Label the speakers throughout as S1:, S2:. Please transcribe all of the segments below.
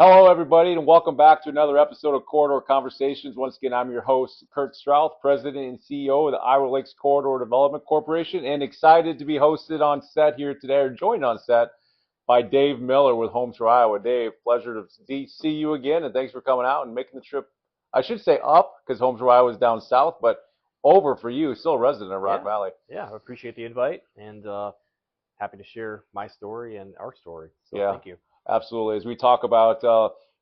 S1: Hello, everybody, and welcome back to another episode of Corridor Conversations. Once again, I'm your host, Kurt Strouth, President and CEO of the Iowa Lakes Corridor Development Corporation, and excited to be hosted on set here today, or joined on set by Dave Miller with Homes for Iowa. Dave, pleasure to see you again, and thanks for coming out and making the trip. I should say up, because Homes for Iowa is down south, but over for you, still a resident of Rock
S2: Yeah,
S1: Valley.
S2: yeah, I appreciate the invite and happy to share my story and our story. So
S1: Yeah,
S2: thank you.
S1: absolutely. As we talk about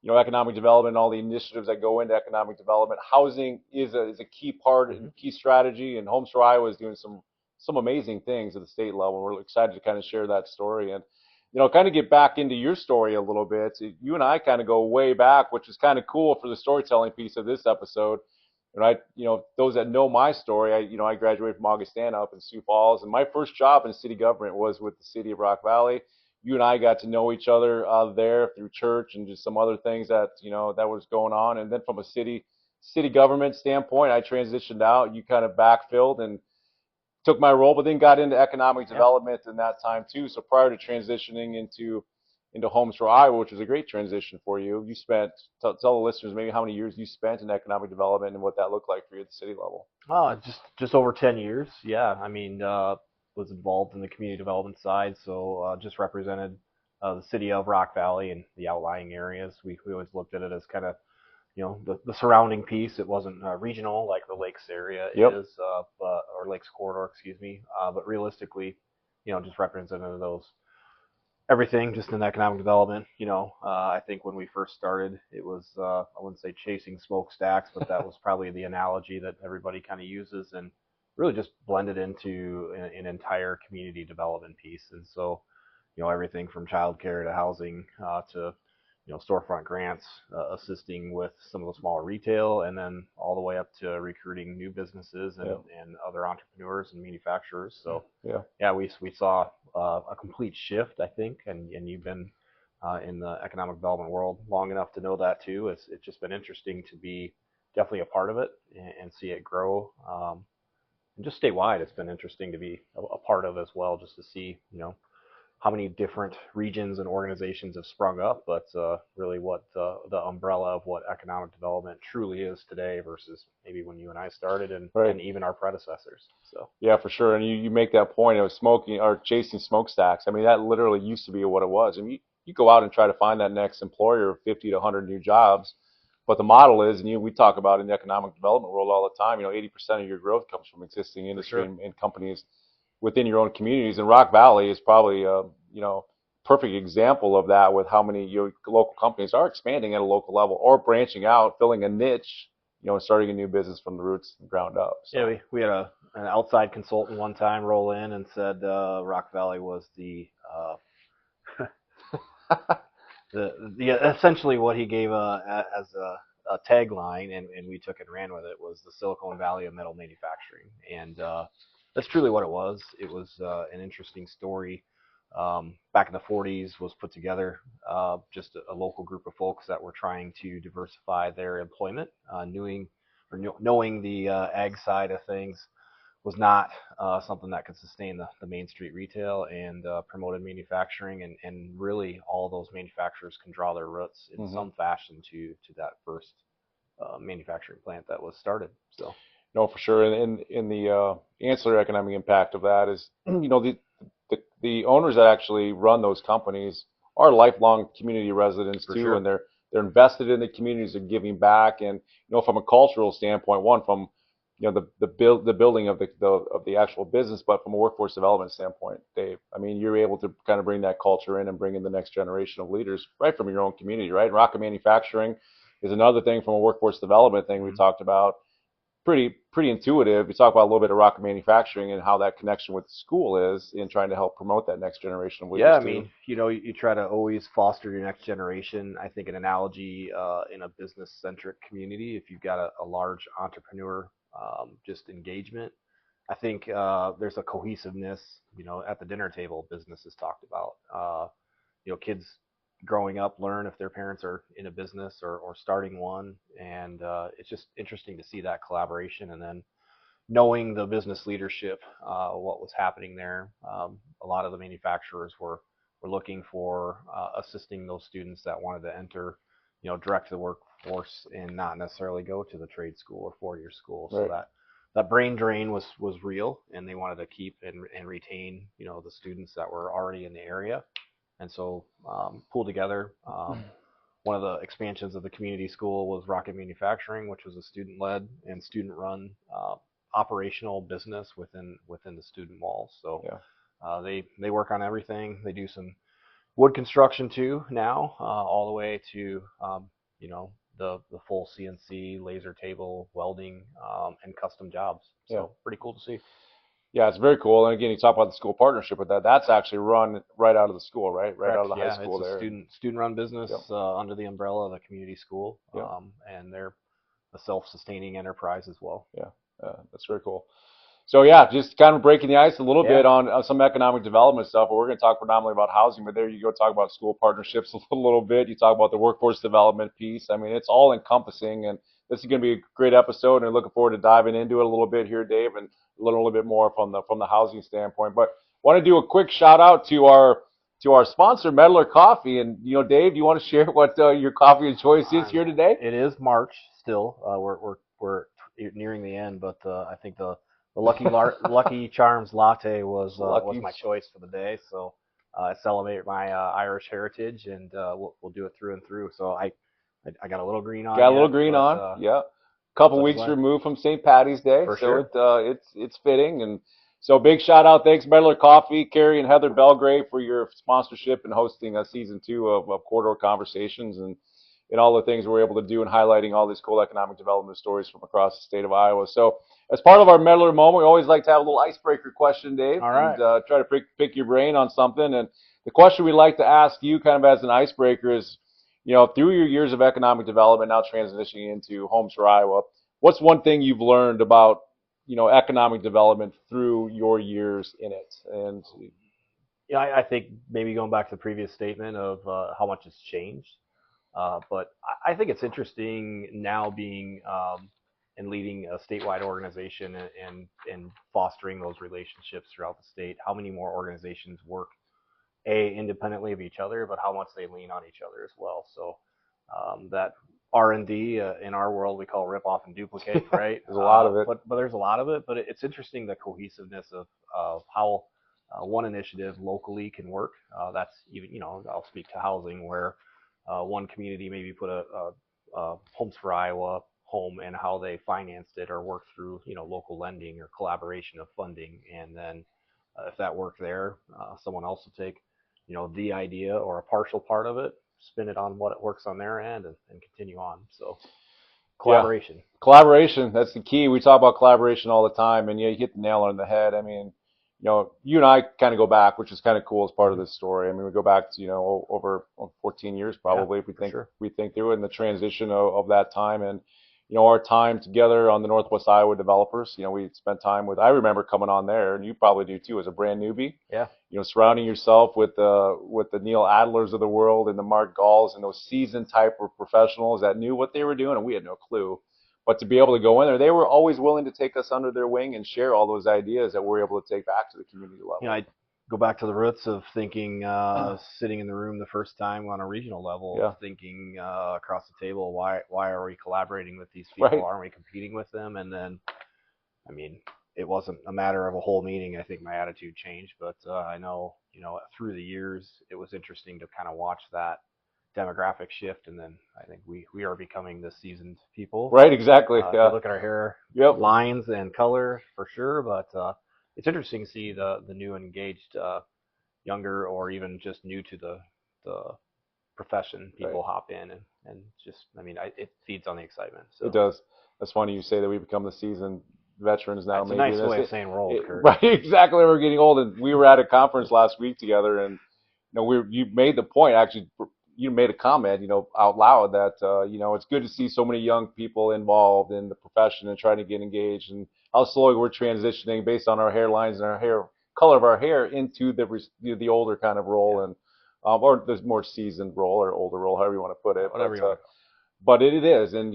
S1: economic development, all the initiatives that go into economic development, housing is a key part
S2: Hmm.
S1: and key strategy. And Homes for Iowa is doing some amazing things at the state level. We're excited to kind of share that story and kind of get back into your story a little bit. You and I kind of go way back, which is kind of cool for the storytelling piece of this episode. And those that know my story, I graduated from Augustana up in Sioux Falls, and my first job in city government was with the city of Rock Valley. You and I got to know each other there through church and just some other things that was going on. And then from a city government standpoint, I transitioned out. You kind of backfilled and took my role, but then got into economic
S2: Yeah.
S1: development in that time too. So prior to transitioning into Homes for Iowa, which was a great transition for you, you spent tell the listeners maybe how many years you spent in economic development and what that looked like for you at the city level.
S2: Just over 10 years. Yeah, I mean, was involved in the community development side, so just represented the city of Rock Valley and the outlying areas. We always looked at it as kind of the surrounding piece. It wasn't regional like the Lakes area
S1: Yep.
S2: is, or Lakes corridor, excuse me. But realistically, just represented those everything just in economic development. I think when we first started, it was I wouldn't say chasing smokestacks, but that was probably the analogy that everybody kind of uses, and really just blended into an entire community development piece. And so, everything from childcare to housing to storefront grants, assisting with some of the smaller retail, and then all the way up to recruiting new businesses and,
S1: Yep.
S2: and other entrepreneurs and manufacturers. So
S1: Yeah.
S2: yeah, we saw a complete shift, I think, and you've been in the economic development world long enough to know that too. It's just been interesting to be definitely a part of it and see it grow. And just statewide, it's been interesting to be a part of as well, just to see how many different regions and organizations have sprung up, but really what the umbrella of what economic development truly is today versus maybe when you and I started
S1: Right.
S2: and even our predecessors. So
S1: Yeah, for sure. And you make that point of smoking or chasing smokestacks. I mean, that literally used to be what it was. I mean, you go out and try to find that next employer of 50 to 100 new jobs. But the model is, and we talk about in the economic development world all the time, 80% of your growth comes from existing
S2: for
S1: industry
S2: sure.
S1: and companies within your own communities. And Rock Valley is probably perfect example of that with how many your local companies are expanding at a local level or branching out, filling a niche, and starting a new business from the roots and ground up.
S2: Yeah,
S1: So
S2: we had an outside consultant one time roll in and said Rock Valley was the essentially what he gave as a tagline, and we took and ran with it, was the Silicon Valley of metal manufacturing, and that's truly what it was. It was an interesting story. Back in the 40s, was put together just a local group of folks that were trying to diversify their employment, knowing the ag side of things was not something that could sustain the Main Street retail, and promoted manufacturing, and really all those manufacturers can draw their roots in
S1: hmm
S2: some fashion to that first manufacturing plant that was started. So
S1: no, for sure. And in the ancillary economic impact of that is, the owners that actually run those companies are lifelong community residents
S2: for
S1: too,
S2: sure.
S1: and they're invested in the communities, they're giving back, and from a cultural standpoint, one from the building of the actual business, but from a workforce development standpoint, Dave, I mean, you're able to kind of bring that culture in and bring in the next generation of leaders right from your own community, right? Rocket manufacturing is another thing from a workforce development thing we
S2: Mm-hmm.
S1: talked about. Pretty intuitive. We talk about a little bit of rocket manufacturing and how that connection with the school is in trying to help promote that next generation of
S2: Yeah,
S1: leaders
S2: I
S1: too.
S2: mean, you try to always foster your next generation. I think an analogy in a business-centric community, if you've got a large entrepreneur just engagement, I think there's a cohesiveness. At the dinner table, business is talked about. Kids growing up learn if their parents are in a business or starting one, and it's just interesting to see that collaboration, and then knowing the business leadership, what was happening there. A lot of the manufacturers were looking for assisting those students that wanted to enter direct to the workforce and not necessarily go to the trade school or 4-year school. So
S1: Right.
S2: that brain drain was real, and they wanted to keep and retain the students that were already in the area, and so pulled together. One of the expansions of the community school was Rocket Manufacturing, which was a student-led and student-run operational business within the student walls. So
S1: Yeah.
S2: they work on everything. They do some wood construction too now, all the way to the full CNC, laser table, welding, and custom jobs. So
S1: Yeah.
S2: pretty cool to see.
S1: Yeah, it's very cool. And again, you talk about the school partnership with that. That's actually run right out of the school, right? Right out of
S2: Correct.
S1: the high
S2: Yeah,
S1: school
S2: it's a
S1: there.
S2: student-run business
S1: Yep.
S2: under the umbrella of the community school,
S1: Yep.
S2: and they're a self-sustaining enterprise as well.
S1: Yeah. That's very cool. So yeah, just kind of breaking the ice a little
S2: Yeah.
S1: bit on some economic development stuff. But we're going to talk predominantly about housing. But there you go, talk about school partnerships a little bit. You talk about the workforce development piece. I mean, it's all encompassing, and this is going to be a great episode. And looking forward to diving into it a little bit here, Dave, and learn a little bit more from the housing standpoint. But want to do a quick shout out to our sponsor, Meddler Coffee. And Dave, do you want to share what your coffee of choice is here today?
S2: It is March still. We're nearing the end, but I think the Lucky Charms latte was my choice for the day. So I celebrate my Irish heritage, and we'll do it through and through. So I got a little green on.
S1: Got a little green on. Yeah. Couple weeks removed from St. Patty's Day,
S2: For
S1: so
S2: sure.
S1: it's fitting. And so big shout out, thanks Meddler Coffee, Carrie and Heather Belgrave for your sponsorship and hosting season 2 of Corridor Conversations and all the things we're able to do and highlighting all these cool economic development stories from across the state of Iowa. So as part of our Meddler moment, we always like to have a little icebreaker question, Dave,
S2: All right.
S1: and try to pick your brain on something. And the question we'd like to ask you kind of as an icebreaker is, through your years of economic development, now transitioning into Homes for Iowa, what's one thing you've learned about, economic development through your years in it? And
S2: Yeah, I think maybe going back to the previous statement of how much has changed, but I think it's interesting now being and leading a statewide organization and fostering those relationships throughout the state. How many more organizations work independently of each other, but how much they lean on each other as well. So that R&D in our world we call rip off and duplicate, right?
S1: There's a lot of it.
S2: But there's a lot of it. But it's interesting the cohesiveness of how one initiative locally can work. That's even I'll speak to housing where one community maybe put a Homes for Iowa home and how they financed it or worked through local lending or collaboration of funding, and then if that worked there, someone else will take the idea or a partial part of it, spin it on what it works on their end, and continue on. So collaboration.
S1: Yeah. Collaboration, that's the key. We talk about collaboration all the time, and you hit the nail on the head. I mean, you and I kind of go back, which is kind of cool as part of this story. I mean, we go back to, over 14 years probably, if we think through it, and the transition of that time, and our time together on the Northwest Iowa developers. We spent time with, I remember coming on there, and you probably do too, as a brand newbie.
S2: Yeah.
S1: Surrounding yourself with the Neil Adlers of the world and the Mark Galls and those seasoned type of professionals that knew what they were doing, and we had no clue. But to be able to go in there, they were always willing to take us under their wing and share all those ideas that we're able to take back to the community level.
S2: I go back to the roots of thinking, sitting in the room the first time on a regional level, thinking across the table, why are we collaborating with these people?
S1: Right.
S2: Aren't we competing with them? And then, I mean, it wasn't a matter of a whole meeting. I think my attitude changed, but I know, through the years, it was interesting to kind of watch that demographic shift, and then I think we are becoming the seasoned people.
S1: Right, exactly.
S2: Look at our hair lines and color for sure, but it's interesting to see the new engaged younger or even just new to the profession people hop in and just, I mean, it feeds on the excitement. So
S1: it does. That's funny you say that we become the seasoned veterans now.
S2: That's maybe a nice way of saying we're old, Kurt.
S1: Right, exactly. We're getting old, and we were at a conference last week together, and you made the point, actually. You made a comment, out loud that, it's good to see so many young people involved in the profession and trying to get engaged, and how slowly we're transitioning based on our hairlines and our hair color of our hair into the older kind of role, and or the more seasoned role or older role, however you want to put it.
S2: Whatever you want.
S1: But it is, and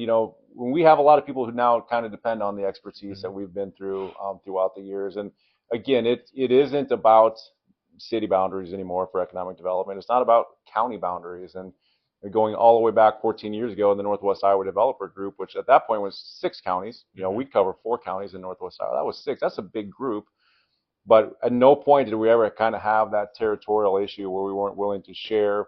S1: when we have a lot of people who now kind of depend on the expertise that we've been through throughout the years, and again, it isn't about city boundaries anymore for economic development. It's not about county boundaries, and And going all the way back 14 years ago in the Northwest Iowa Developer Group, which at that point was 6 counties. We cover 4 counties in Northwest Iowa. That was 6. That's a big group. But at no point did we ever kind of have that territorial issue where we weren't willing to share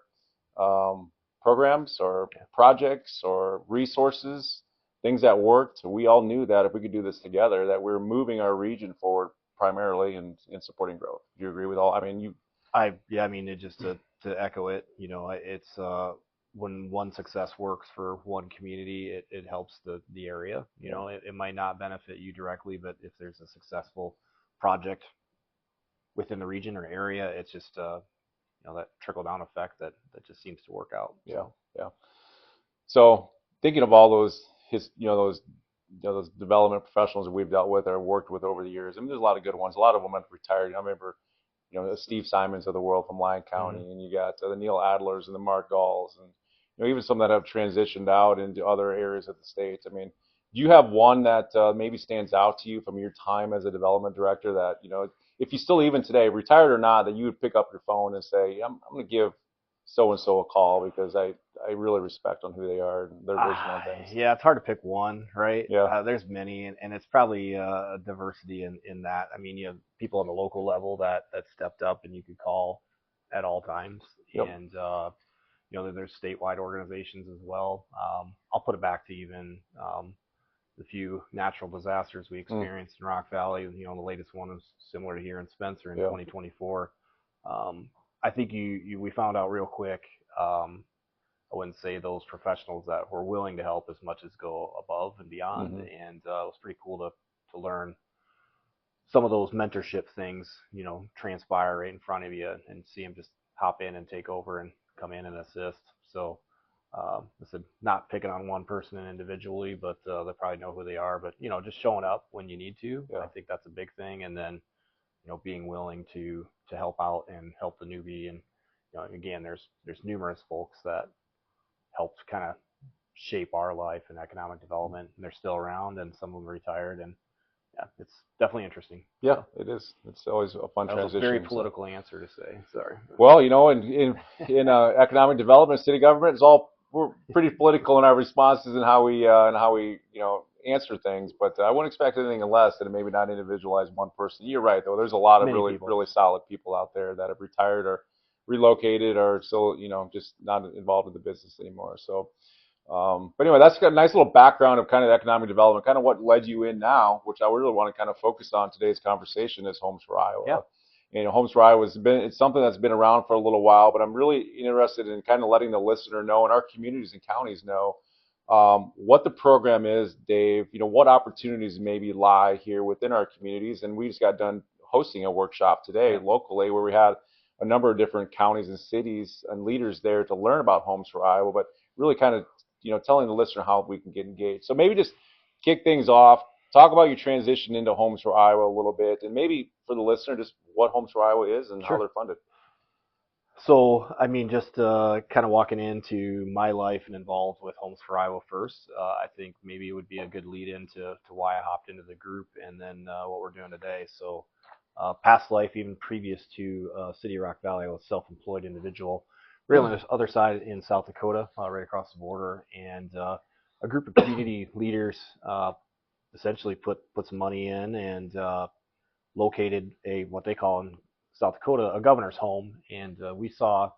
S1: programs or projects or resources, things that worked. We all knew that if we could do this together, that we were moving our region forward primarily in supporting growth. Do you agree with all? I mean,
S2: I mean, it just to echo it, it's when one success works for one community, it helps the area. It might not benefit you directly, but if there's a successful project within the region or area, it's just that trickle down effect that just seems to work out.
S1: Yeah, yeah. So thinking of all those those development professionals that we've dealt with or worked with over the years, I mean, there's a lot of good ones. A lot of them have retired. I remember, the Steve Simons of the world from Lyon County, and you got the Neil Adlers and the Mark Galls, and even some that have transitioned out into other areas of the state. I mean, do you have one that maybe stands out to you from your time as a development director that, if you still even today, retired or not, that you would pick up your phone and say, I'm going to give so-and-so a call because I really respect on who they are and their vision on things?
S2: Yeah, it's hard to pick one, right?
S1: Yeah.
S2: There's many, and it's probably a diversity in that. I mean, you have people on the local level that stepped up and you could call at all times.
S1: Yep.
S2: And, there's statewide organizations as well. I'll put it back to even the few natural disasters we experienced in Rock Valley. The latest one was similar to here in Spencer in 2024. I think we found out real quick. I wouldn't say those professionals that were willing to help as much as go above and beyond, and it was pretty cool to learn some of those mentorship things, transpire right in front of you and see them just hop in and take over and come in and assist. So I said, not picking on one person individually, but they probably know who they are. But just showing up when you need to, I think that's a big thing. And then being willing to help out and help the newbie. And again, there's numerous folks that helped kind of shape our life and economic development, and they're still around, and some of them retired. And yeah, it's definitely interesting.
S1: Yeah, it is. It's always a fun transition.
S2: That was a very political answer to say. Sorry.
S1: Well, in economic development, city government, we're pretty political in our responses and how we answer things. But I wouldn't expect anything less than maybe not individualize one person. You're right, though. There's a lot of really solid people out there that have retired or relocated or still just not involved in the business anymore. So. But anyway, that's got a nice little background of kind of economic development, kind of what led you in now, which I really want to kind of focus on today's conversation is Homes for Iowa.
S2: Yeah.
S1: Homes for Iowa it's something that's been around for a little while, but I'm really interested in kind of letting the listener know and our communities and counties know what the program is, Dave, what opportunities maybe lie here within our communities. And we just got done hosting a workshop today locally where we had a number of different counties and cities and leaders there to learn about Homes for Iowa, but really kind of telling the listener how we can get engaged. So maybe just kick things off, talk about your transition into Homes for Iowa a little bit, and maybe for the listener, just what Homes for Iowa is and how they're funded.
S2: So, I mean, just kind of walking into my life and involved with Homes for Iowa first, I think maybe it would be a good lead into why I hopped into the group and then what we're doing today. So, past life, even previous to City of Rock Valley, I was a self-employed individual. Really on the other side in South Dakota, right across the border, and a group of community leaders essentially put some money in and located what they call in South Dakota a governor's home, and we saw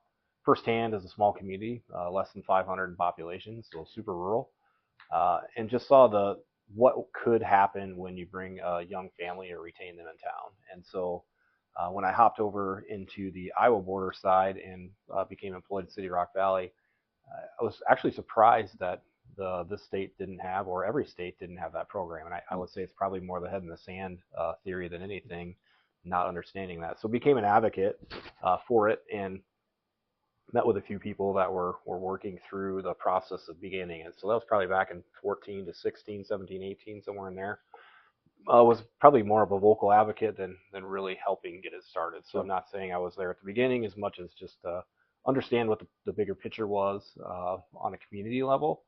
S2: firsthand as a small community, less than 500 in population, so super rural, and just saw what could happen when you bring a young family or retain them in town. And so when I hopped over into the Iowa border side and became employed in City of Rock Valley, I was actually surprised that this state didn't have, or every state didn't have that program. And I would say it's probably more the head in the sand theory than anything, not understanding that. So became an advocate for it and met with a few people that were working through the process of beginning it. So that was probably back in 14 to 16, 17, 18, somewhere in there. Was probably more of a vocal advocate than really helping get it started. So I'm not saying I was there at the beginning as much as just understand what the bigger picture was on a community level.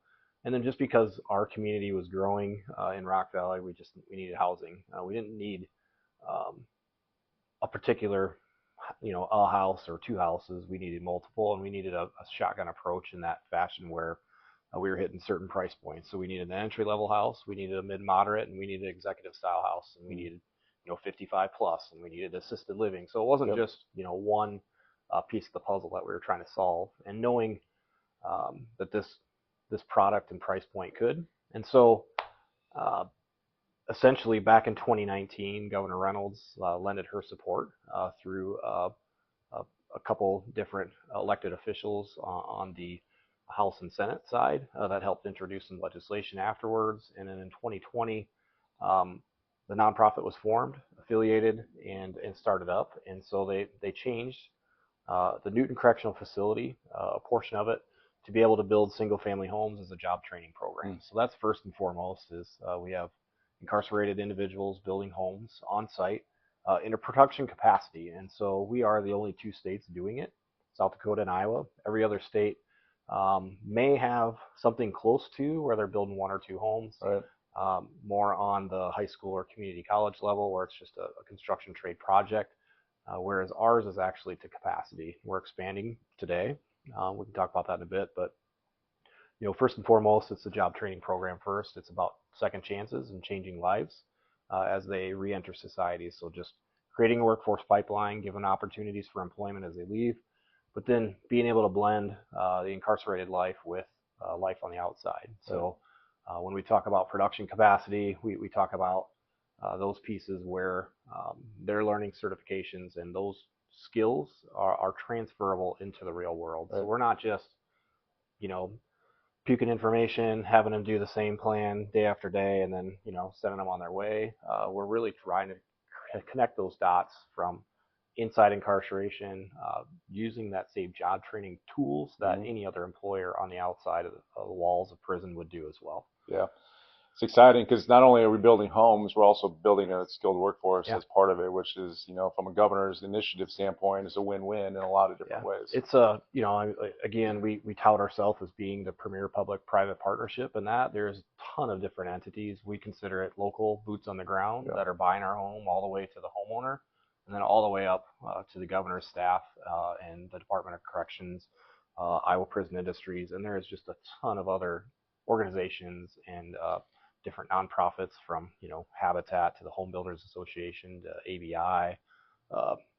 S2: And then just because our community was growing in Rock Valley, we needed housing. We didn't need a particular a house or two houses. We needed multiple, and we needed a shotgun approach in that fashion where we were hitting certain price points. So we needed an entry level house, we needed a mid moderate, and we needed an executive style house, and we needed 55 plus, and we needed assisted living. So it wasn't just one piece of the puzzle that we were trying to solve, and knowing that this product and price point could. And so uh, essentially back in 2019, Governor Reynolds lended her support through a, a couple different elected officials on the House and Senate side that helped introduce some legislation afterwards. And then in 2020, the nonprofit was formed, affiliated, and started up. And so they changed the Newton Correctional Facility, a portion of it, to be able to build single-family homes as a job training program. So that's first and foremost is we have incarcerated individuals building homes on site in a production capacity. And so we are the only two states doing it, South Dakota and Iowa. Every other state may have something close to where they're building one or two homes,
S1: Right.
S2: more on the high school or community college level where it's just a construction trade project, whereas ours is actually to capacity. We're expanding today. We can talk about that in a bit, but first and foremost, it's the job training program first. It's about second chances and changing lives as they re-enter society. So just creating a workforce pipeline, giving opportunities for employment as they leave, but then being able to blend the incarcerated life with life on the outside. So when we talk about production capacity, we talk about those pieces where they're learning certifications and those skills are transferable into the real world. So we're not just, puking information, having them do the same plan day after day, and then, sending them on their way. We're really trying to connect those dots from inside incarceration, using that same job training tools that any other employer on the outside of the walls of prison would do as well.
S1: Yeah. It's exciting because not only are we building homes, we're also building a skilled workforce as part of it, which is, from a governor's initiative standpoint, is a win-win in a lot of different ways.
S2: It's again, we tout ourselves as being the premier public-private partnership, and that there's a ton of different entities. We consider it local boots on the ground that are buying our home all the way to the homeowner, and then all the way up to the governor's staff and the Department of Corrections, Iowa Prison Industries, and there is just a ton of other organizations and different nonprofits from Habitat to the Home Builders Association to ABI,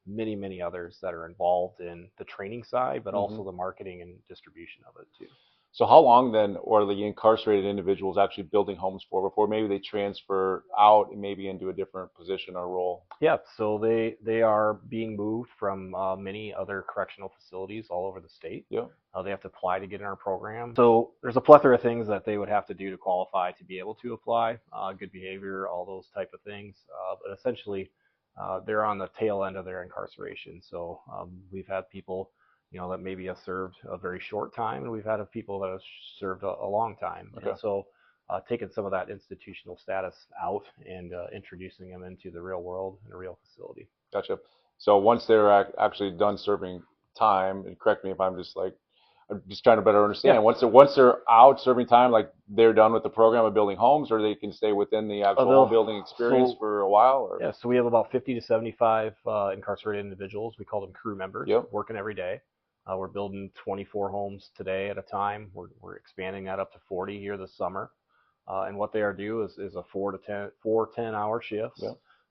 S2: many others that are involved in the training side, but also the marketing and distribution of it too.
S1: So how long then are the incarcerated individuals actually building homes for before maybe they transfer out and maybe into a different position or role?
S2: Yeah, so they are being moved from many other correctional facilities all over the state.
S1: Yeah.
S2: They have to apply to get in our program. So there's a plethora of things that they would have to do to qualify to be able to apply, good behavior, all those type of things. But essentially, they're on the tail end of their incarceration. So we've had people that maybe have served a very short time, and we've had people that have served a long time.
S1: Okay.
S2: And so taking some of that institutional status out and introducing them into the real world in a real facility.
S1: Gotcha. So once they're actually done serving time, and correct me if I'm just trying to better understand.
S2: Yeah.
S1: Once they're out serving time, like they're done with the program of building homes, or they can stay within the actual home building experience for a while? Or?
S2: Yeah, so we have about 50 to 75 incarcerated individuals. We call them crew members, working every day. We're building 24 homes today at a time. We're expanding that up to 40 here this summer. And what they are do is a 4 to 10 hour shifts.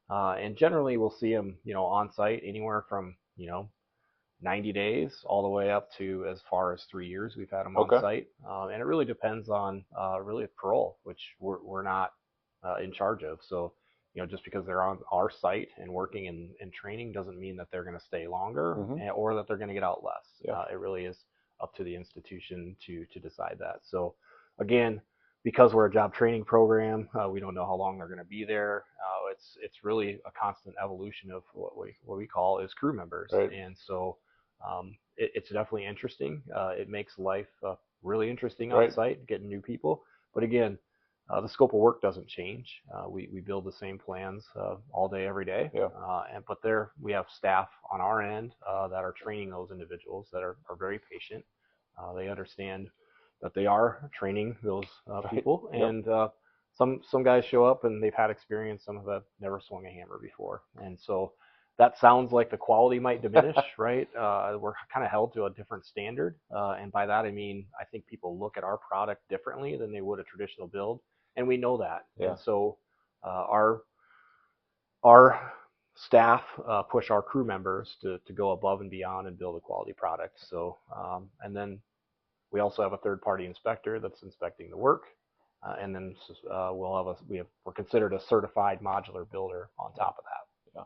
S2: And generally we'll see them, on site anywhere from, 90 days all the way up to as far as 3 years. We've had them on site. And it really depends on really parole, which we're not in charge of. So, just because they're on our site and working and training doesn't mean that they're going to stay longer or that they're going to get out less. It really is up to the institution to decide that. So again, because we're a job training program, we don't know how long they're going to be there. It's really a constant evolution of what we call as crew members.
S1: Right.
S2: And so it's definitely interesting. It makes life really interesting
S1: Right.
S2: on site, getting new people. But again, the scope of work doesn't change. We build the same plans all day, every day. But we have staff on our end that are training those individuals that are very patient. They understand that they are training those people. And some guys show up and they've had experience. Some have never swung a hammer before. And so that sounds like the quality might diminish, right? We're kind of held to a different standard, and by that I mean I think people look at our product differently than they would a traditional build, and we know that.
S1: Yeah.
S2: And so our staff push our crew members to go above and beyond and build a quality product. So and then we also have a third-party inspector that's inspecting the work, and then we're considered a certified modular builder on top of that.
S1: Yeah.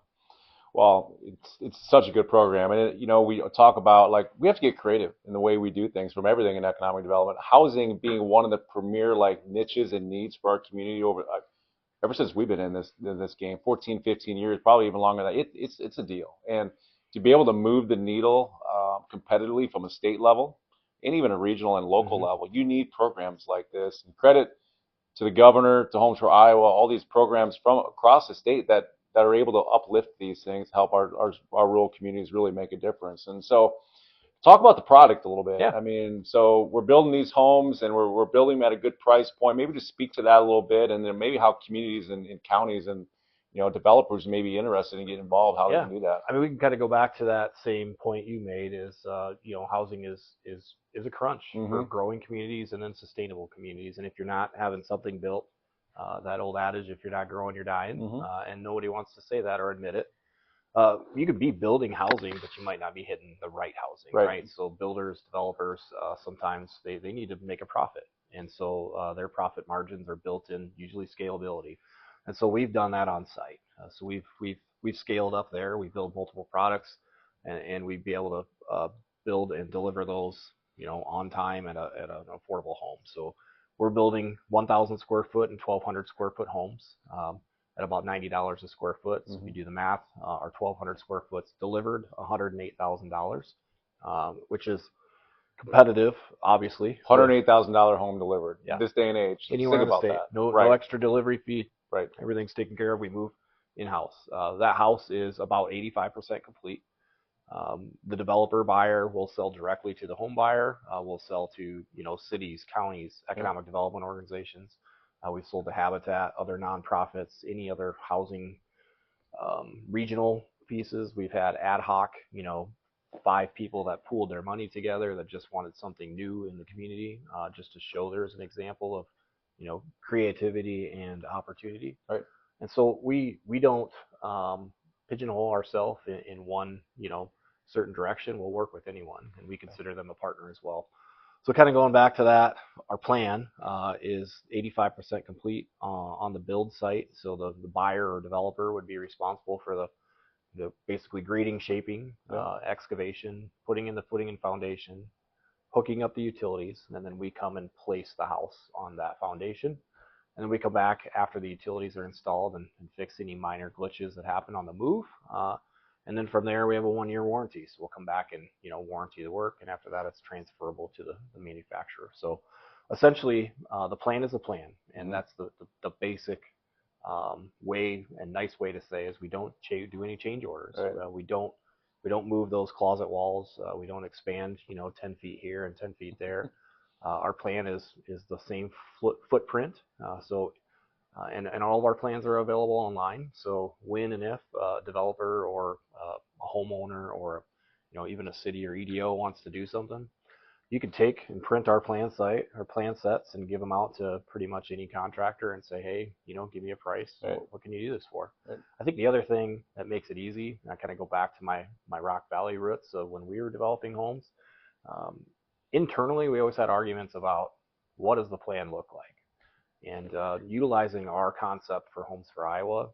S1: Well, it's such a good program, and we talk about, like, we have to get creative in the way we do things, from everything in economic development. Housing being one of the premier, like, niches and needs for our community ever since we've been in this game, 14, 15 years, probably even longer than that. It's a deal, and to be able to move the needle competitively from a state level and even a regional and local level, you need programs like this. And credit to the governor, to Homes for Iowa, all these programs from across the state that are able to uplift these things, help our rural communities really make a difference. And so, talk about the product a little bit.
S2: Yeah.
S1: I mean, so we're building these homes, and we're building them at a good price point. Maybe just speak to that a little bit, and then maybe how communities and counties and developers may be interested in getting involved, how they can do that.
S2: I mean, we can kind of go back to that same point you made. Is housing is a crunch for growing communities and then sustainable communities. And if you're not having something built, that old adage, if you're not growing, you're dying, and nobody wants to say that or admit it. You could be building housing, but you might not be hitting the right housing, right? So builders, developers, sometimes they need to make a profit, and so their profit margins are built in usually scalability, and so we've done that on site. So we've scaled up there. We build multiple products, and we'd be able to build and deliver those, on time at an affordable home. So we're building 1,000 square foot and 1,200 square foot homes. At about $90 a square foot. So if you do the math, our 1,200 square foot's delivered $108,000, which is competitive, obviously.
S1: $108,000 home delivered.
S2: Yeah.
S1: This day and age.
S2: Anywhere in the state.
S1: That.
S2: No extra delivery fee.
S1: Right.
S2: Everything's taken care of. We move in-house. That house is about 85% complete. The developer buyer will sell directly to the home buyer. We'll sell to cities, counties, economic development organizations. We've sold to Habitat, other nonprofits, any other housing regional pieces. We've had ad hoc, 5 people that pooled their money together that just wanted something new in the community, just to show there's an example of, creativity and opportunity.
S1: Right.
S2: And so we don't pigeonhole ourselves in one, certain direction. We'll work with anyone, and we consider them a partner as well. So kind of going back to that, our plan is 85% complete on the build site. So the buyer or developer would be responsible for the basically grading, shaping, excavation, putting in the footing and foundation, hooking up the utilities, and then we come and place the house on that foundation. And then we come back after the utilities are installed and fix any minor glitches that happen on the move. And then from there, we have a 1-year warranty. So we'll come back and, warranty the work. And after that, it's transferable to the manufacturer. So essentially, the plan is a plan. And that's the basic way and nice way to say is we don't do any change orders.
S1: Right.
S2: We don't move those closet walls. We don't expand, 10 feet here and 10 feet there. Our plan is the same footprint. And all of our plans are available online. So when and if a developer or a homeowner or even a city or EDO wants to do something, you can take and print our plan sets and give them out to pretty much any contractor and say, hey, give me a price.
S1: Right.
S2: What can you do this for?
S1: Right.
S2: I think the other thing that makes it easy, and I kind of go back to my Rock Valley roots of when we were developing homes, internally we always had arguments about what does the plan look like. And utilizing our concept for Homes for Iowa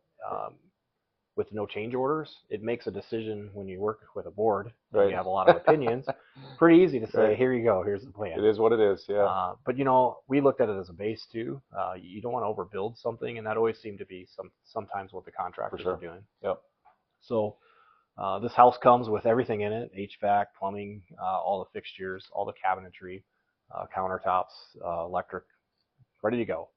S2: with no change orders, it makes a decision when you work with a board.
S1: Right.
S2: You have a lot of opinions. Pretty easy to say, here you go, here's the plan.
S1: It is what it is, yeah.
S2: But we looked at it as a base too. You don't want to overbuild something, and that always seemed to be sometimes what the contractors are doing.
S1: Yep.
S2: So this house comes with everything in it: HVAC, plumbing, all the fixtures, all the cabinetry, countertops, electric, ready to go.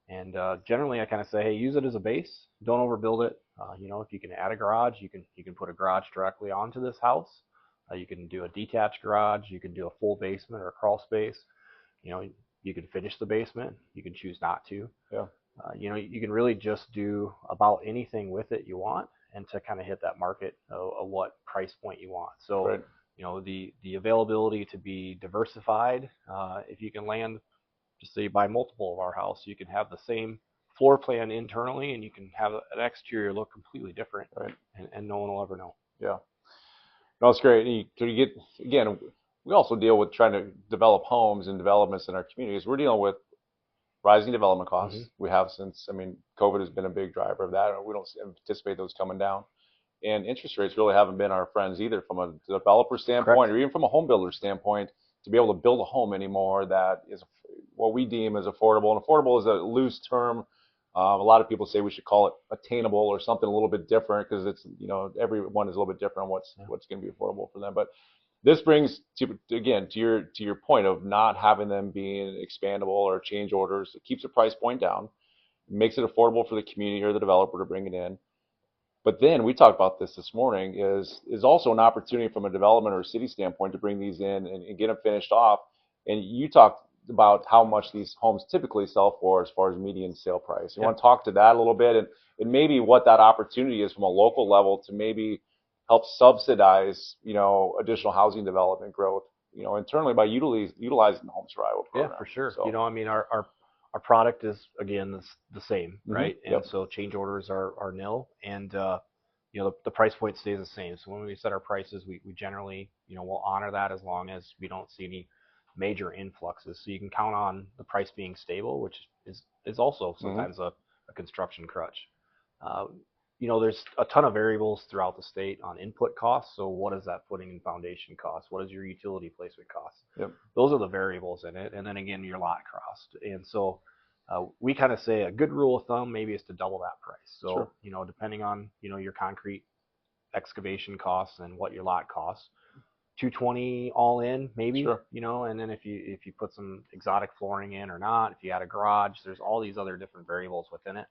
S2: And generally, I kind of say, hey, use it as a base. Don't overbuild it. If you can add a garage, you can put a garage directly onto this house. You can do a detached garage. You can do a full basement or a crawl space. You can finish the basement. You can choose not to.
S1: Yeah.
S2: You can really just do about anything with it you want. and to kind of hit that market of what price point you want. So,
S1: Right.
S2: the availability to be diversified. If you can land, just say you buy multiple of our house, you can have the same floor plan internally, and you can have an exterior look completely different,
S1: Right.
S2: and no one will ever know.
S1: Yeah. No, it's great. So you get, again, we also deal with trying to develop homes and developments in our communities. We're dealing with rising development costs.
S2: Mm-hmm.
S1: We have since, I mean, COVID has been a big driver of that. We don't anticipate those coming down. And interest rates really haven't been our friends either from a developer standpoint,
S2: Correct.
S1: or even from a home builder standpoint, to be able to build a home anymore that is what we deem as affordable. And affordable is a loose term. A lot of people say we should call it attainable or something a little bit different, because it's, everyone is a little bit different on what's going to be affordable for them. But this brings again to your point of not having them being expandable or change orders. It keeps the price point down, makes it affordable for the community or the developer to bring it in. But then we talked about this morning, is also an opportunity from a development or a city standpoint to bring these in and get them finished off. And you talked about how much these homes typically sell for as far as median sale price. You want to talk to that a little bit, and maybe what that opportunity is from a local level to maybe help subsidize, additional housing development growth, internally by utilizing the Homes for Iowa program.
S2: Yeah, for sure.
S1: So,
S2: I mean, our product is, again, the same, right?
S1: Yep.
S2: And so change orders are nil, and the price point stays the same. So when we set our prices, we generally will honor that as long as we don't see any major influxes. So you can count on the price being stable, which is also sometimes a construction crutch. There's a ton of variables throughout the state on input costs. So what is that footing and foundation cost? What is your utility placement cost?
S1: Yep.
S2: Those are the variables in it. And then again, your lot cost. And so we kind of say a good rule of thumb maybe is to double that price. So,
S1: Sure.
S2: Depending on, your concrete excavation costs and what your lot costs, 220 all in maybe,
S1: Sure.
S2: And then if you put some exotic flooring in or not, if you add a garage, there's all these other different variables within it.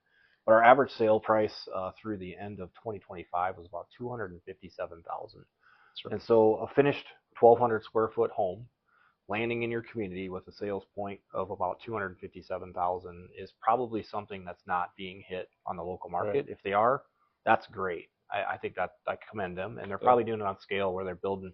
S2: But our average sale price through the end of 2025 was about $257,000.
S1: Sure.
S2: And so a finished 1,200 square foot home landing in your community with a sales point of about $257,000 is probably something that's not being hit on the local market.
S1: Right.
S2: If they are, that's great. I think that I commend them, and they're probably doing it on scale where they're building,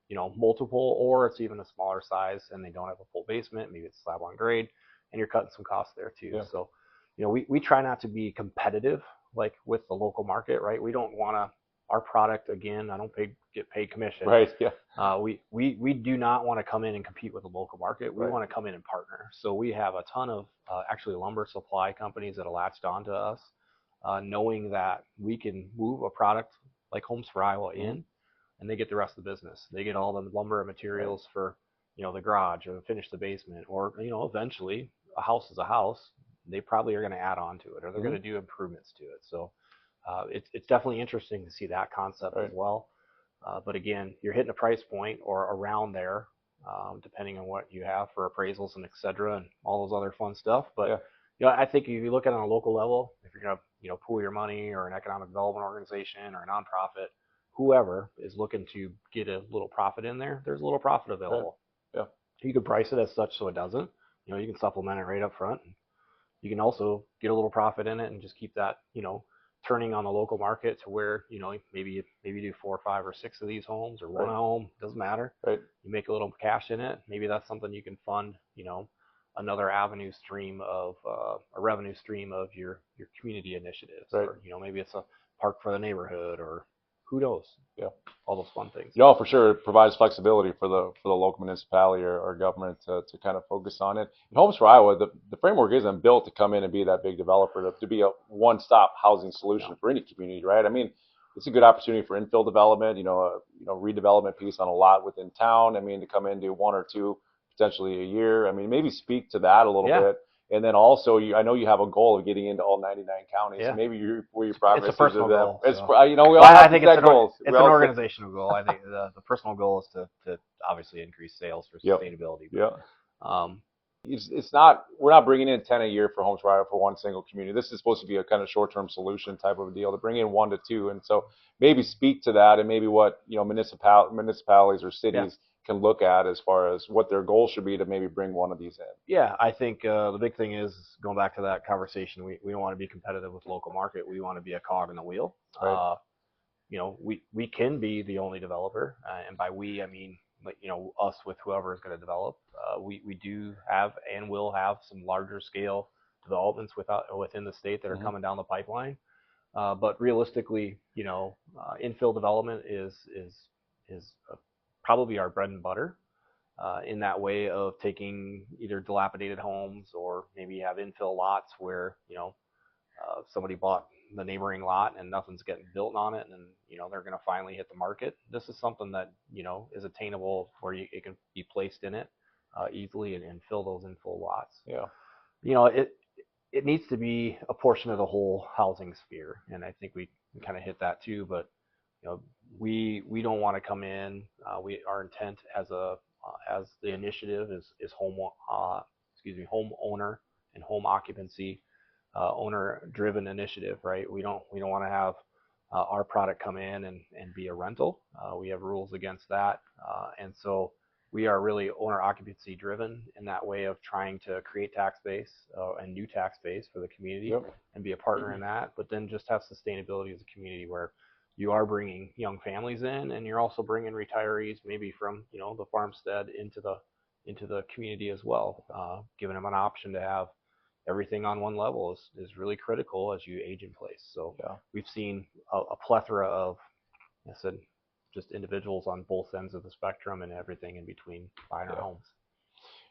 S2: multiple, or it's even a smaller size and they don't have a full basement. Maybe it's slab on grade, and you're cutting some costs there too.
S1: Yeah.
S2: So, we try not to be competitive like with the local market, right? We don't want to. Our product, again, I don't get paid commission.
S1: Right. Yeah.
S2: We do not want to come in and compete with the local market. We
S1: Right.
S2: want to come in and partner. So we have a ton of actually lumber supply companies that have latched onto us, knowing that we can move a product like Homes for Iowa in, and they get the rest of the business. They get all the lumber and materials for, the garage or finish the basement, or, eventually a house is a house. They probably are going to add on to it, or they're going to do improvements to it. So it's definitely interesting to see that concept as well. But again, you're hitting a price point or around there, depending on what you have for appraisals and et cetera, and all those other fun stuff. But I think if you look at it on a local level, if you're going to pool your money, or an economic development organization or a nonprofit, whoever is looking to get a little profit in there, there's a little profit available.
S1: Yeah.
S2: You can price it as such so it doesn't. You can supplement it right up front. You can also get a little profit in it and just keep that, turning on the local market to where, maybe you do 4 or 5 or 6 of these homes, or one home, doesn't matter.
S1: Right.
S2: You make a little cash in it. Maybe that's something you can fund, another avenue stream of a revenue stream of your community initiatives.
S1: Right.
S2: Or, maybe it's a park for the neighborhood, or who knows?
S1: Yeah.
S2: All those fun things.
S1: For sure. It provides flexibility for the local municipality or government to kind of focus on it. And Homes for Iowa, the framework isn't built to come in and be that big developer, to be a one-stop housing solution for any community, right? I mean, it's a good opportunity for infill development, redevelopment piece on a lot within town. I mean, to come in, do 1 or 2 potentially a year. I mean, maybe speak to that a little bit. And then also, I know you have a goal of getting into all 99 counties.
S2: Yeah.
S1: Maybe where your progress
S2: it's a personal
S1: is
S2: goal.
S1: It's,
S2: so.
S1: we all have
S2: I think
S1: set goals.
S2: It's an organizational goal. I think the personal goal is to obviously increase sales for sustainability.
S1: It's not, we're not bringing in 10 a year for Homes for Iowa for one single community. This is supposed to be a kind of short-term solution type of a deal to bring in 1 to 2. And so maybe speak to that, and maybe what, municipalities or cities can look at as far as what their goal should be to maybe bring one of these in.
S2: Yeah, I think the big thing is, going back to that conversation, we don't want to be competitive with local market. We want to be a cog in the wheel.
S1: Right.
S2: we can be the only developer, and by we I mean us with whoever is going to develop. We do have and will have some larger scale developments within the state that are
S1: Hmm.
S2: coming down the pipeline. But realistically, infill development is probably our bread and butter in that way of taking either dilapidated homes or maybe have infill lots where somebody bought the neighboring lot and nothing's getting built on it, and they're going to finally hit the market. This is something that is attainable where it can be placed in it easily and fill those infill lots.
S1: Yeah.
S2: It needs to be a portion of the whole housing sphere, and I think we kind of hit that too. But we don't want to come in. Our intent as the initiative is home owner and home occupancy owner driven initiative, right? We don't want to have our product come in and be a rental. We have rules against that, and so we are really owner occupancy driven in that way of trying to create tax base and new tax base for the community.
S1: Yep.
S2: And be a partner in that, but then just have sustainability as a community where you are bringing young families in, and you're also bringing retirees maybe from the farmstead into the community as well, giving them an option to have everything on one level is really critical as you age in place. So
S1: Yeah.
S2: we've seen a plethora of, I said, just individuals on both ends of the spectrum and everything in between buying our homes.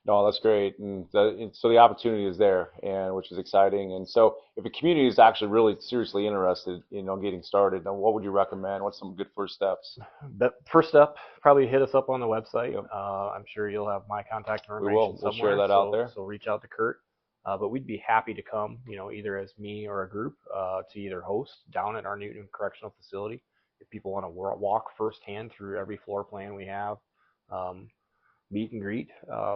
S1: No, that's great, and so the opportunity is there, and which is exciting. And so, if a community is actually really seriously interested, getting started, then what would you recommend? What's some good first steps?
S2: But first up, probably hit us up on the website.
S1: Yep.
S2: I'm sure you'll have my contact
S1: We
S2: information
S1: will. We'll
S2: somewhere.
S1: share that out there.
S2: So reach out to Kurt. But we'd be happy to come, either as me or a group, to either host down at our Newton Correctional Facility. If people want to walk firsthand through every floor plan we have, meet and greet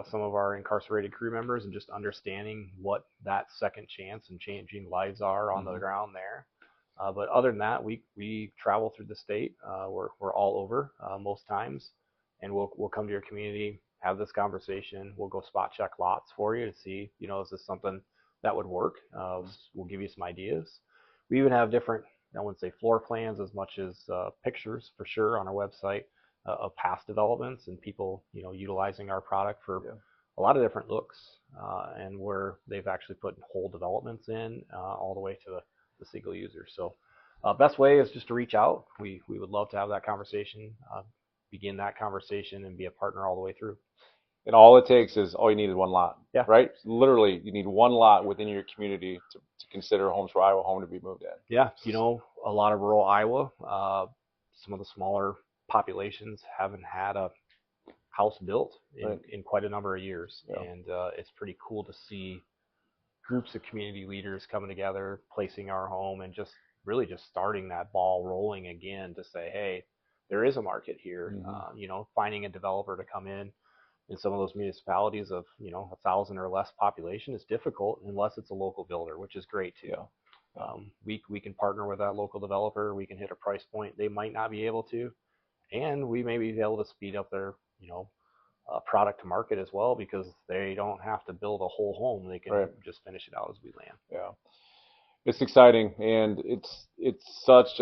S2: some of our incarcerated crew members and just understanding what that second chance and changing lives are on the ground there. But other than that, we travel through the state. We're all over most times, and we'll come to your community, have this conversation. We'll go spot check lots for you to see, is this something that would work? We'll give you some ideas. We even have different, I wouldn't say floor plans as much as pictures for sure on our website of past developments and people, utilizing our product for a lot of different looks, and where they've actually put whole developments in all the way to the single user. So best way is just to reach out. We would love to have that conversation, begin that conversation, and be a partner all the way through.
S1: And all it takes is all you need is one lot.
S2: Yeah.
S1: Right? Literally, you need one lot within your community to consider Homes for Iowa home to be moved in.
S2: Yeah. A lot of rural Iowa, some of the smaller populations haven't had a house built in quite a number of years.
S1: Yeah.
S2: And it's pretty cool to see groups of community leaders coming together, placing our home, and just really just starting that ball rolling again to say, hey, there is a market here. Finding a developer to come in some of those municipalities of 1,000 or less population is difficult unless it's a local builder, which is great too. We can partner with that local developer. We can hit a price point they might not be able to, and we may be able to speed up their product to market as well, because they don't have to build a whole home. They can just finish it out as we land.
S1: Yeah, it's exciting, and it's such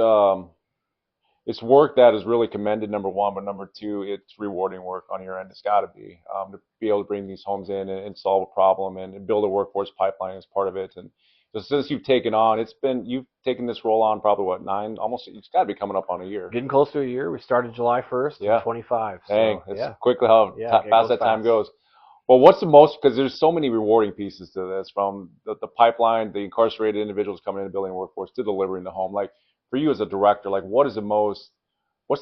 S1: it's work that is really commended, number one, but number two, it's rewarding work on your end. It's got to be able to bring these homes in and solve a problem and build a workforce pipeline as part of it. And so since you've taken this role on probably what, it's got to be coming up on a year.
S2: Getting close to a year. We started July 1st, 25.
S1: Dang, it's quickly how fast that time goes. Well, what's the most, because there's so many rewarding pieces to this, from the pipeline, the incarcerated individuals coming in and building a workforce, to delivering the home. Like, for you as a director, like, what's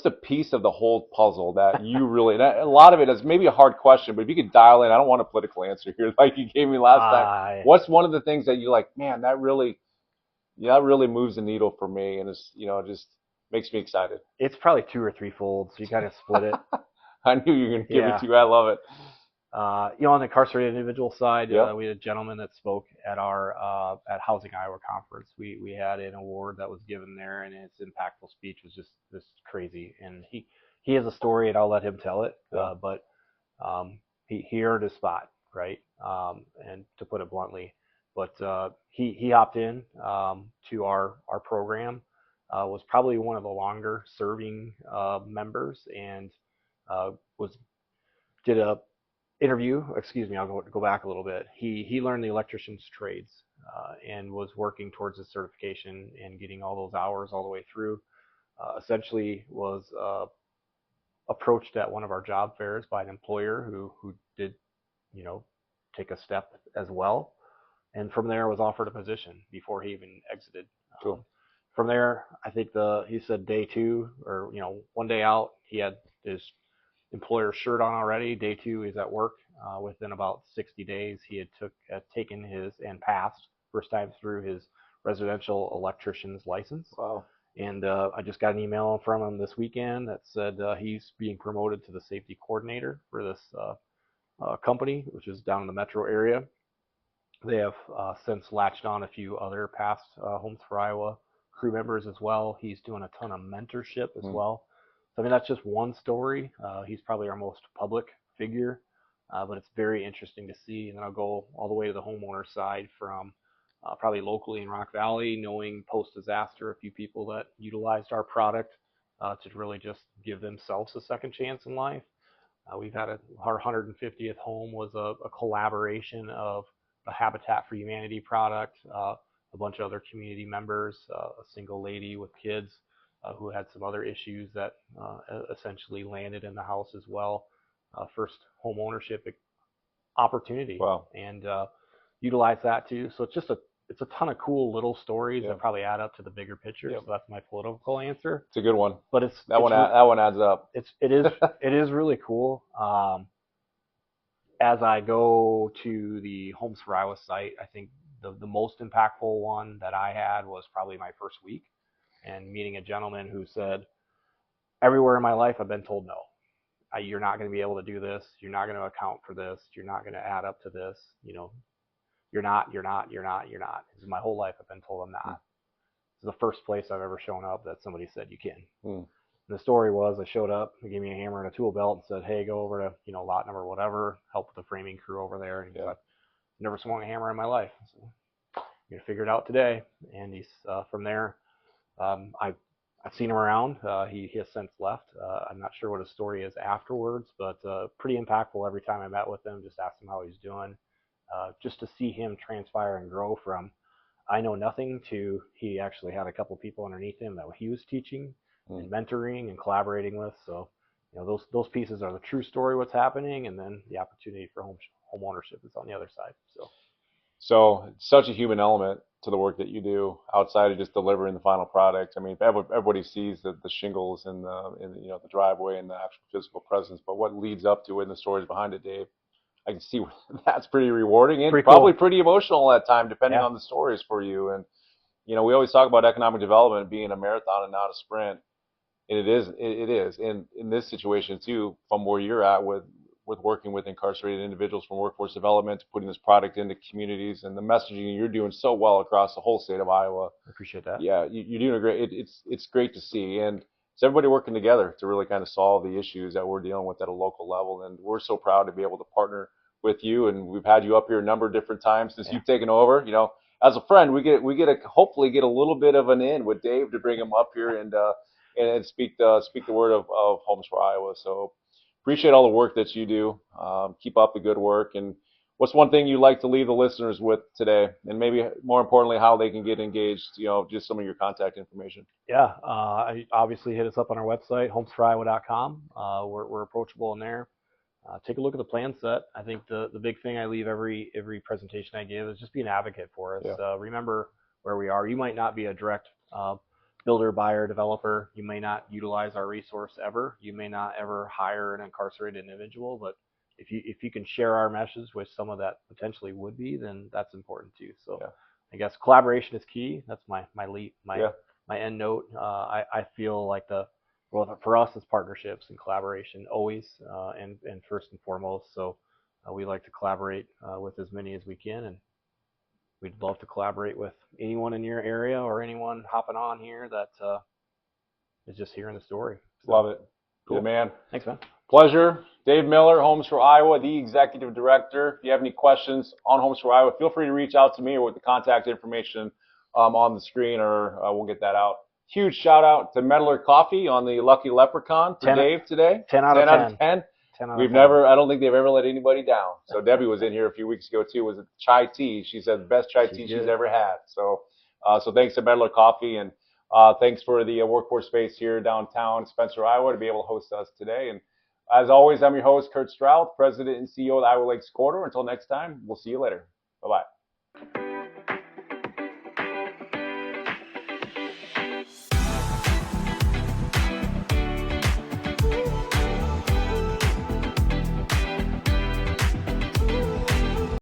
S1: the piece of the whole puzzle that you really, and a lot of it is maybe a hard question, but if you could dial in, I don't want a political answer here like you gave me last time. What's one of the things that you're like, man, that really moves the needle for me, and it's, just makes me excited?
S2: It's probably two or threefold, so you kind of split it.
S1: I knew you were going to give it to you. I love it.
S2: On the incarcerated individual side, we had a gentleman that spoke at our at Housing Iowa conference. We had an award that was given there, and his impactful speech was just crazy. And he has a story, and I'll let him tell it. But he earned his spot, right? And to put it bluntly, but he hopped in to our program was probably one of the longer serving members, and was did a interview. Excuse me, I'll go back a little bit. He learned the electrician's trades and was working towards his certification and getting all those hours all the way through. Essentially, was approached at one of our job fairs by an employer who did, you know, take a step as well, and from there was offered a position before he even exited.
S1: Cool.
S2: From there, I think he said day 2, or one day out, he had his employer shirt on already. Day 2, he's at work. Within about 60 days, he had taken his and passed first time through his residential electrician's license.
S1: Wow.
S2: And I just got an email from him this weekend that said he's being promoted to the safety coordinator for this company, which is down in the metro area. They have since latched on a few other past Homes for Iowa crew members as well. He's doing a ton of mentorship as well. So, I mean, that's just one story. He's probably our most public figure, but it's very interesting to see. And then I'll go all the way to the homeowner side from probably locally in Rock Valley, knowing post-disaster a few people that utilized our product to really just give themselves a second chance in life. We've had our 150th home was a collaboration of a Habitat for Humanity product, a bunch of other community members, a single lady with kids who had some other issues that essentially landed in the house as well. First home ownership opportunity.
S1: Wow.
S2: And utilize that too. So it's a ton of cool little stories that probably add up to the bigger picture. So that's my political answer.
S1: It's a good one.
S2: But
S1: that one adds up.
S2: It is really cool. As I go to the Homes for Iowa site, I think the most impactful one that I had was probably my first week, and meeting a gentleman who said, everywhere in my life I've been told no. You're not going to be able to do this. You're not going to account for this. You're not going to add up to this. You're not. This is my whole life I've been told I'm not. This is the first place I've ever shown up that somebody said you can. The story was, I showed up, they gave me a hammer and a tool belt and said, hey, go over to, lot number whatever, help with the framing crew over there. And he said, never swung a hammer in my life. So, I'm going to figure it out today. And he's, from there, I've seen him around. He has since left. I'm not sure what his story is afterwards, but pretty impactful every time I met with him, just asked him how he's doing. Just to see him transpire and grow from I know nothing to he actually had a couple people underneath him that he was teaching and mentoring and collaborating with. So, those pieces are the true story, what's happening, and then the opportunity for home ownership is on the other side.
S1: So it's such a human element to the work that you do outside of just delivering the final product. I mean, everybody sees the shingles and the driveway and the actual physical presence, but what leads up to it and the stories behind it, Dave, I can see that's pretty rewarding and probably pretty emotional at time, depending on the stories for you. And, we always talk about economic development being a marathon and not a sprint. And it is. And in this situation too, from where you're at with working with incarcerated individuals from workforce development to putting this product into communities and the messaging you're doing so well across the whole state of Iowa.
S2: I appreciate that.
S1: Yeah, you're doing a great, it's great to see. And it's everybody working together to really kind of solve the issues that we're dealing with at a local level. And we're so proud to be able to partner with you. And we've had you up here a number of different times since you've taken over. As a friend, we get hopefully get a little bit of an in with Dave to bring him up here and speak the word of Homes for Iowa. So appreciate all the work that you do. Keep up the good work. And what's one thing you'd like to leave the listeners with today? And maybe more importantly, how they can get engaged, just some of your contact information.
S2: Yeah, obviously hit us up on our website, homesforiowa.com. We're approachable in there. Take a look at the plan set. I think the big thing I leave every presentation I give is just be an advocate for us.
S1: Yeah.
S2: Remember where we are. You might not be a direct builder, buyer, developer. You may not utilize our resource ever. You may not ever hire an incarcerated individual, but if you can share our message with someone that potentially would be, then that's important too. So I guess collaboration is key. That's my end note. I feel like for us it's partnerships and collaboration always, and first and foremost. So we like to collaborate with as many as we can, and we'd love to collaborate with anyone in your area or anyone hopping on here that is just hearing the story. So,
S1: love it.
S2: Cool.
S1: Good man.
S2: Thanks, man.
S1: Pleasure. Dave Miller, Homes for Iowa, the Executive Director. If you have any questions on Homes for Iowa, feel free to reach out to me or with the contact information on the screen, or we'll get that out huge shout out to Meddler Coffee on the Lucky Leprechaun for
S2: 10
S1: Dave today.
S2: 10 out of
S1: 10 out of
S2: 10.
S1: 10.
S2: 10 out of
S1: We've
S2: 10.
S1: never, I don't think they've ever let anybody down. So Debbie was in here a few weeks ago too. Was it chai tea? She said the best chai tea she's ever had. So, so thanks to Meddler Coffee, and thanks for the workforce space here downtown Spencer, Iowa, to be able to host us today. And as always, I'm your host, Kurt Stroud, President and CEO of the Iowa Lakes Corridor. Until next time, we'll see you later. Bye-bye.